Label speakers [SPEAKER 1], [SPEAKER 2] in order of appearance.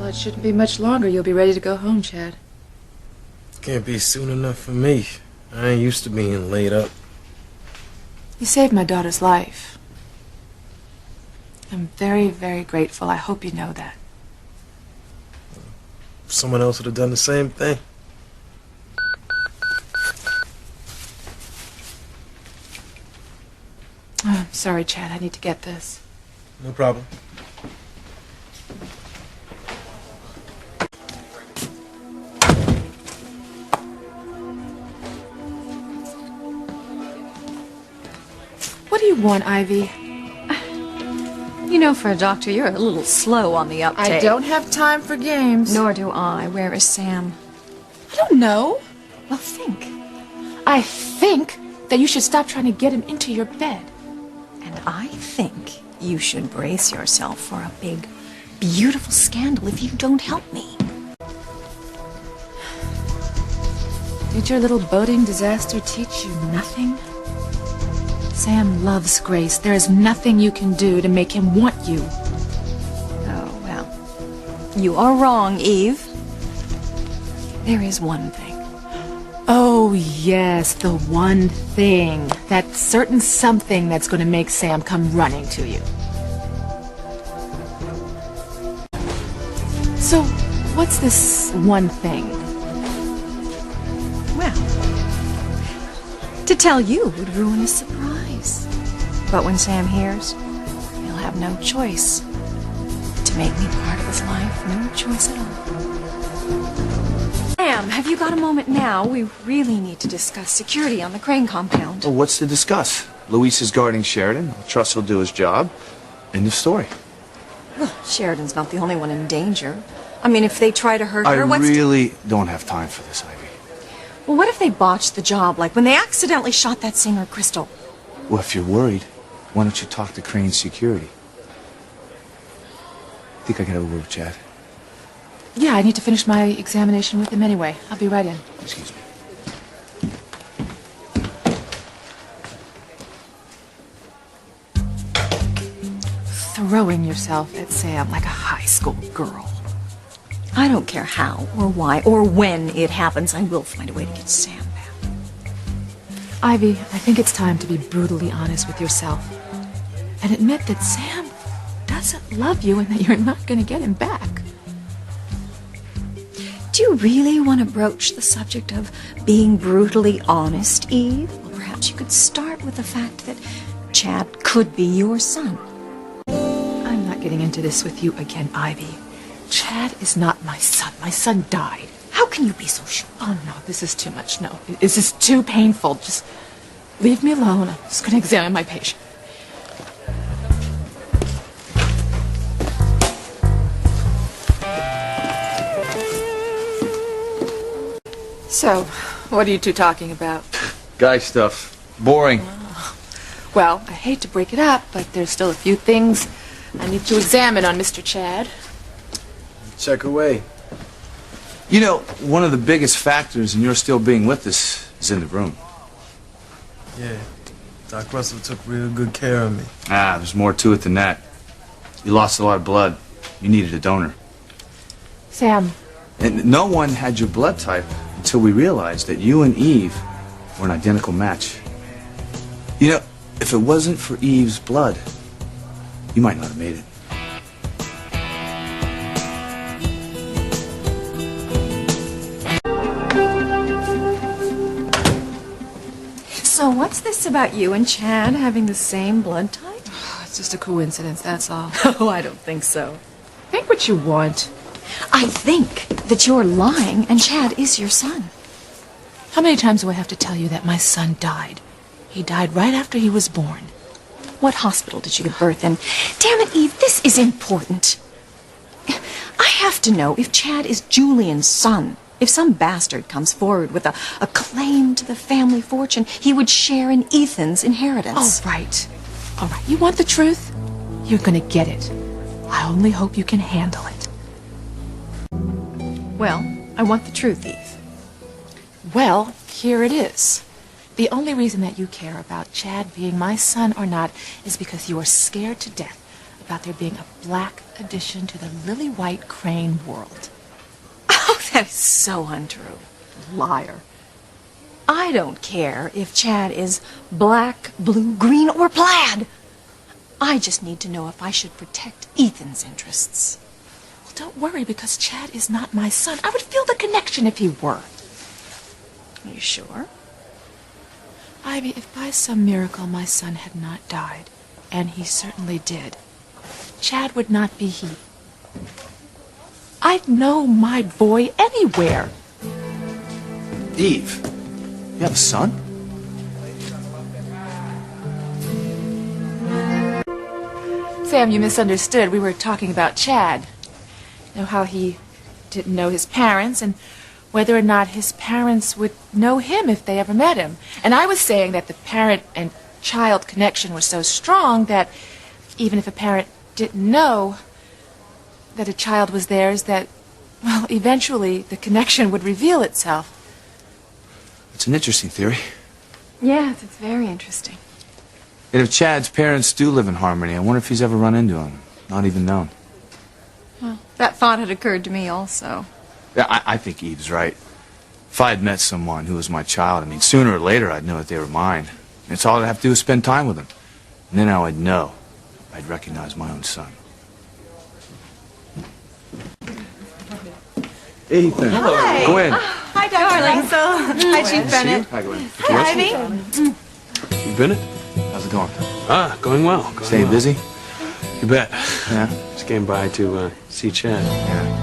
[SPEAKER 1] Well, it shouldn't be much longer. You'll be ready to go home, Chad.
[SPEAKER 2] Can't be soon enough for me. I ain't used to being laid up.
[SPEAKER 1] You saved my daughter's life. I'm very, very grateful. I hope you know that.
[SPEAKER 2] Someone else would have done the same thing.
[SPEAKER 1] Oh, I'm sorry, Chad. I need to get this.
[SPEAKER 2] No problem.
[SPEAKER 1] What do you want, Ivy?
[SPEAKER 3] You know, for a doctor, you're a little slow on the uptake.
[SPEAKER 1] I don't have time for games.
[SPEAKER 3] Nor do I. Where is Sam?
[SPEAKER 1] I don't know.
[SPEAKER 3] Well, think.
[SPEAKER 1] I think that you should stop trying to get him into your bed.
[SPEAKER 3] And I think you should brace yourself for a big, beautiful scandal if you don't help me.
[SPEAKER 1] Did your little boating disaster teach you nothing? Sam loves Grace. There is nothing you can do to make him want you.
[SPEAKER 3] Oh, well. You are wrong, Eve. There is one thing.
[SPEAKER 1] Oh, yes, the one thing. That certain something that's going to make Sam come running to you. So, what's this one thing?
[SPEAKER 3] Well, to tell you would ruin a surprise. But when Sam hears, he'll have no choice. To make me part of his life, no choice at all. Sam, have you got a moment now? We really need to discuss security on the Crane compound.
[SPEAKER 4] Well, what's to discuss? Luis is guarding Sheridan. I trust he'll do his job. End of story.
[SPEAKER 3] Well, Sheridan's not the only one in danger. I mean, if they try to hurt her,
[SPEAKER 4] I really don't have time for this, Ivy.
[SPEAKER 3] Well, what if they botched the job, like when they accidentally shot that singer, Crystal?
[SPEAKER 4] Well, if you're worried, why don't you talk to Crane Security? Think I can have a word with Chad?
[SPEAKER 1] Yeah, I need to finish my examination with him anyway. I'll be right in.
[SPEAKER 4] Excuse me.
[SPEAKER 1] Throwing yourself at Sam like a high school girl.
[SPEAKER 3] I don't care how or why or when it happens. I will find a way to get Sam back.
[SPEAKER 1] Ivy, I think it's time to be brutally honest with yourself and admit that Sam doesn't love you and that you're not going to get him back.
[SPEAKER 3] Do you really want to broach the subject of being brutally honest, Eve? Well, perhaps you could start with the fact that Chad could be your son.
[SPEAKER 1] I'm not getting into this with you again, Ivy. Chad is not my son. My son died.
[SPEAKER 3] How can you be so sure?
[SPEAKER 1] Oh, no, this is too much. No, this is too painful. Just leave me alone. I'm just going to examine my patient. So, what are you two talking about?
[SPEAKER 4] Guy stuff. Boring.
[SPEAKER 1] Well, I hate to break it up, but there's still a few things I need to examine on Mr. Chad.
[SPEAKER 2] Check away.
[SPEAKER 4] You know, one of the biggest factors in your still being with us is in the room.
[SPEAKER 2] Yeah. Doc Russell took real good care of me.
[SPEAKER 4] Ah, there's more to it than that. You lost a lot of blood. You needed a donor.
[SPEAKER 1] Sam.
[SPEAKER 4] And no one had your blood type until we realized that you and Eve were an identical match. You know, if it wasn't for Eve's blood, you might not have made it.
[SPEAKER 3] So what's this about you and Chad having the same blood type?
[SPEAKER 1] It's just a coincidence, that's all.
[SPEAKER 3] Oh, I don't think so.
[SPEAKER 1] Think what you want.
[SPEAKER 3] I think that you're lying and Chad is your son.
[SPEAKER 1] How many times do I have to tell you that my son died? He died right after he was born.
[SPEAKER 3] What hospital did you give birth in? Damn it, Eve, this is important. I have to know if Chad is Julian's son. If some bastard comes forward with a claim to the family fortune, he would share in Ethan's inheritance.
[SPEAKER 1] All right. All right. You want the truth? You're gonna get it. I only hope you can handle it.
[SPEAKER 3] Well, I want the truth, Eve.
[SPEAKER 1] Well, here it is. The only reason that you care about Chad being my son or not is because you are scared to death about there being a black addition to the lily white crane world.
[SPEAKER 3] Oh, that is so untrue. Liar. I don't care if Chad is black, blue, green, or plaid. I just need to know if I should protect Ethan's interests.
[SPEAKER 1] Well, don't worry, because Chad is not my son. I would feel the connection if he were.
[SPEAKER 3] Are you sure?
[SPEAKER 1] Ivy, if by some miracle my son had not died, and he certainly did, Chad would not be he. I'd know my boy anywhere.
[SPEAKER 4] Eve, you have a son?
[SPEAKER 1] Sam, you misunderstood. We were talking about Chad. You know how he didn't know his parents, and whether or not his parents would know him if they ever met him. And I was saying that the parent and child connection was so strong that even if a parent didn't know that a child was theirs, that, well, eventually the connection would reveal itself.
[SPEAKER 4] It's an interesting theory.
[SPEAKER 3] Yes, it's very interesting.
[SPEAKER 4] And if Chad's parents do live in Harmony, I wonder if he's ever run into him. Not even known.
[SPEAKER 3] Well, that thought had occurred to me also.
[SPEAKER 4] Yeah, I think Eve's right. If I had met someone who was my child, I mean, sooner or later I'd know that they were mine. It's all I'd have to do is spend time with them. And then I'd know. I'd recognize my own son. Ethan.
[SPEAKER 3] Hi.
[SPEAKER 4] Go in.
[SPEAKER 3] Hi, darling. Hi, Chief Bennett.
[SPEAKER 4] Hi, Gwen.
[SPEAKER 3] Hi, Ivy.
[SPEAKER 2] You Bennett?
[SPEAKER 4] How's it going?
[SPEAKER 2] Ah, going well.
[SPEAKER 4] Staying busy?
[SPEAKER 2] You bet.
[SPEAKER 4] Yeah.
[SPEAKER 2] Just came by to see Chad.
[SPEAKER 4] Yeah.